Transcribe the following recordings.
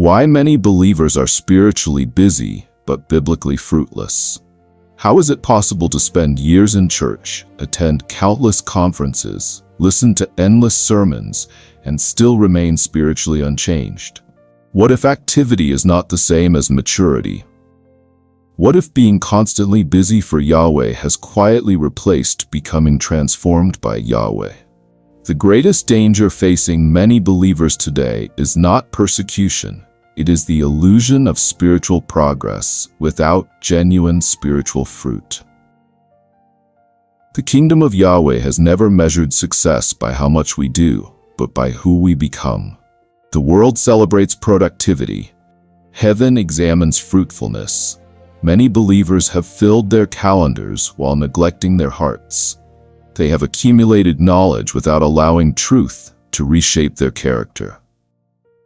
Why many believers are spiritually busy but biblically fruitless. How is it possible to spend years in church, attend countless conferences, listen to endless sermons, and still remain spiritually unchanged? What if activity is not the same as maturity? What if being constantly busy for Yahweh has quietly replaced becoming transformed by Yahweh? The greatest danger facing many believers today is not persecution. It is the illusion of spiritual progress without genuine spiritual fruit. The kingdom of Yahweh has never measured success by how much we do, but by who we become. The world celebrates productivity. Heaven examines fruitfulness. Many believers have filled their calendars while neglecting their hearts. They have accumulated knowledge without allowing truth to reshape their character.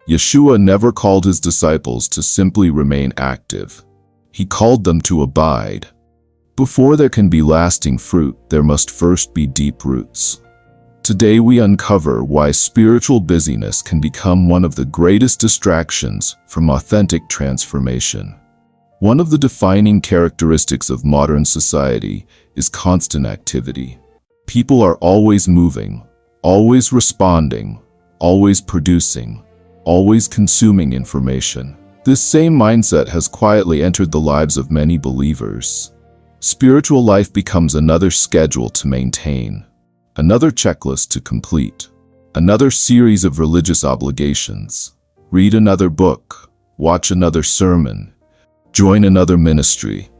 Yeshua never called his disciples to simply remain active. He called them to abide. Before there can be lasting fruit, there must first be deep roots. Today we uncover why spiritual busyness can become one of the greatest distractions from authentic transformation. One of the defining characteristics of modern society is constant activity. People are always moving, always responding, always producing, always consuming information. This same mindset has quietly entered the lives of many believers. Spiritual life becomes another schedule to maintain, another checklist to complete, another series of religious obligations. Read another book, watch another sermon, join another ministry,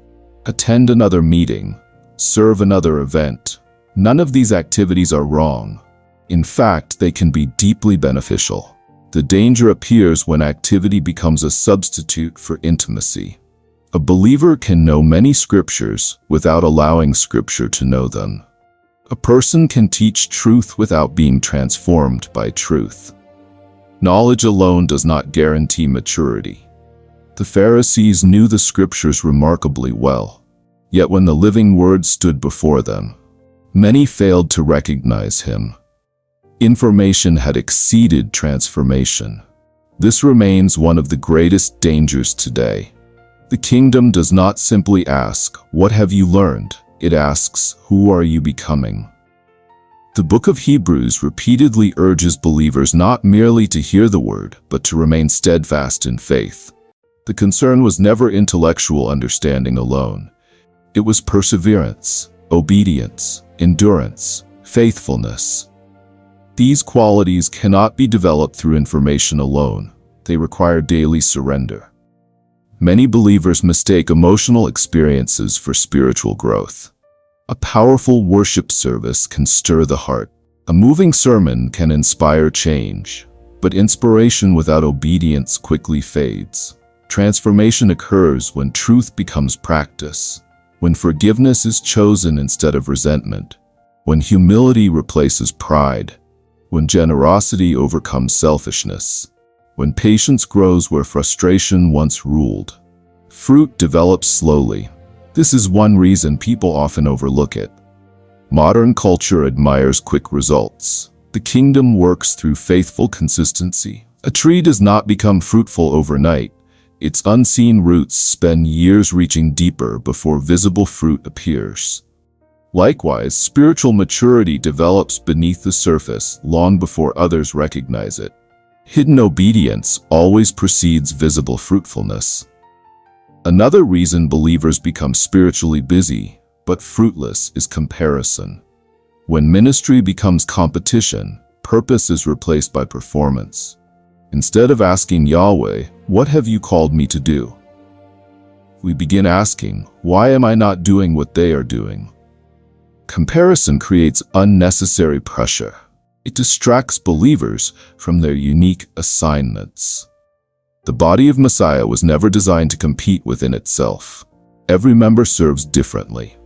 attend another meeting, serve another event. None of these activities are wrong. In fact, they can be deeply beneficial. The danger appears when activity becomes a substitute for intimacy. A believer can know many scriptures without allowing scripture to know them. A person can teach truth without being transformed by truth. Knowledge alone does not guarantee maturity. The Pharisees knew the scriptures remarkably well, yet when the living word stood before them, many failed to recognize him. Information had exceeded transformation. This remains one of the greatest dangers today. The kingdom does not simply ask, "What have you learned?" It asks, "Who are you becoming?" The book of Hebrews repeatedly urges believers not merely to hear the word, but to remain steadfast in faith. The concern was never intellectual understanding alone. It was perseverance, obedience, endurance, faithfulness. These qualities cannot be developed through information alone. They require daily surrender. Many believers mistake emotional experiences for spiritual growth. A powerful worship service can stir the heart. A moving sermon can inspire change, but inspiration without obedience quickly fades. Transformation occurs when truth becomes practice, when forgiveness is chosen instead of resentment, when humility replaces pride, when generosity overcomes selfishness, when patience grows where frustration once ruled. Fruit develops slowly. This is one reason people often overlook it. Modern culture admires quick results. The kingdom works through faithful consistency. A tree does not become fruitful overnight. Its unseen roots spend years reaching deeper before visible fruit appears. Likewise, spiritual maturity develops beneath the surface long before others recognize it. Hidden obedience always precedes visible fruitfulness. Another reason believers become spiritually busy, but fruitless, is comparison. When ministry becomes competition, purpose is replaced by performance. Instead of asking Yahweh, "What have you called me to do?" we begin asking, "Why am I not doing what they are doing?" Comparison creates unnecessary pressure. It distracts believers from their unique assignments. The body of Messiah was never designed to compete within itself. Every member serves differently.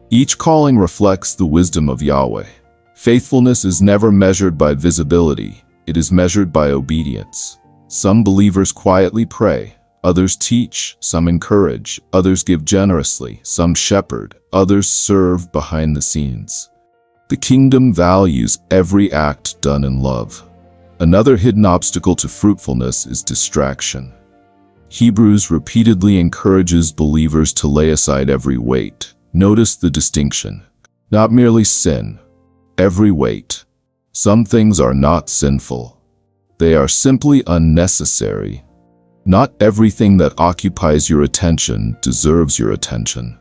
Each calling reflects the wisdom of Yahweh. Faithfulness is never measured by visibility. It is measured by obedience. Some believers quietly pray, others teach, some encourage, others give generously, some shepherd, others serve behind the scenes. The kingdom values every act done in love. Another hidden obstacle to fruitfulness is distraction. Hebrews repeatedly encourages believers to lay aside every weight. Notice the distinction. Not merely sin, every weight. Some things are not sinful. They are simply unnecessary. Not everything that occupies your attention deserves your attention.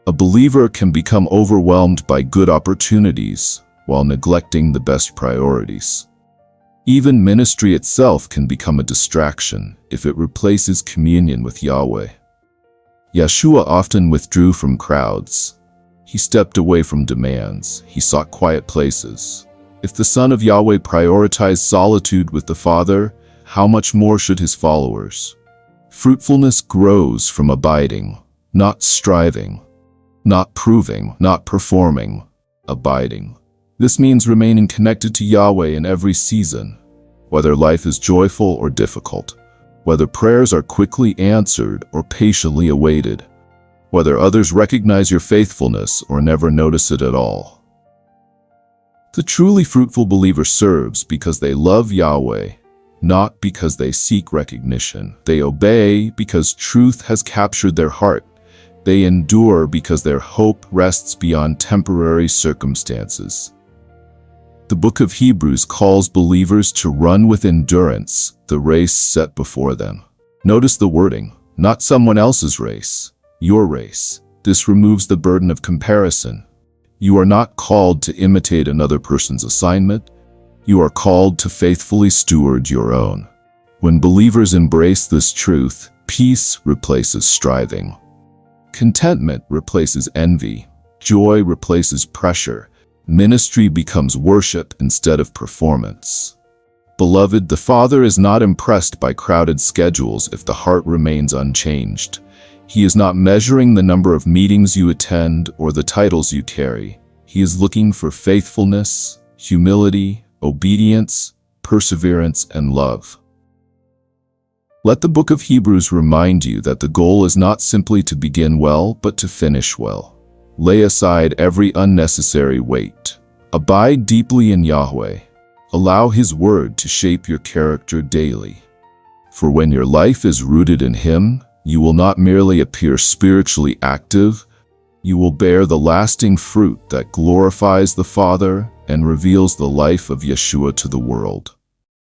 A believer can become overwhelmed by good opportunities while neglecting the best priorities. Even ministry itself can become a distraction if it replaces communion with Yahweh. Yeshua often withdrew from crowds. He stepped away from demands. He sought quiet places. If the Son of Yahweh prioritized solitude with the Father, how much more should his followers? Fruitfulness grows from abiding, not striving, not proving, not performing, abiding. This means remaining connected to Yahweh in every season, whether life is joyful or difficult, whether prayers are quickly answered or patiently awaited, whether others recognize your faithfulness or never notice it at all. The truly fruitful believer serves because they love Yahweh, not because they seek recognition. They obey because truth has captured their heart. They endure because their hope rests beyond temporary circumstances. The book of Hebrews calls believers to run with endurance the race set before them. Notice the wording, not someone else's race, your race. This removes the burden of comparison. You are not called to imitate another person's assignment. You are called to faithfully steward your own. When believers embrace this truth, peace replaces striving. Contentment replaces envy. Joy replaces pressure. Ministry becomes worship instead of performance. Beloved, the Father is not impressed by crowded schedules if the heart remains unchanged. He is not measuring the number of meetings you attend or the titles you carry. He is looking for faithfulness, humility, obedience, perseverance, and love. Let the book of Hebrews remind you that the goal is not simply to begin well, but to finish well. Lay aside every unnecessary weight. Abide deeply in Yahweh. Allow His word to shape your character daily. For when your life is rooted in Him, you will not merely appear spiritually active, you will bear the lasting fruit that glorifies the Father and reveals the life of Yeshua to the world.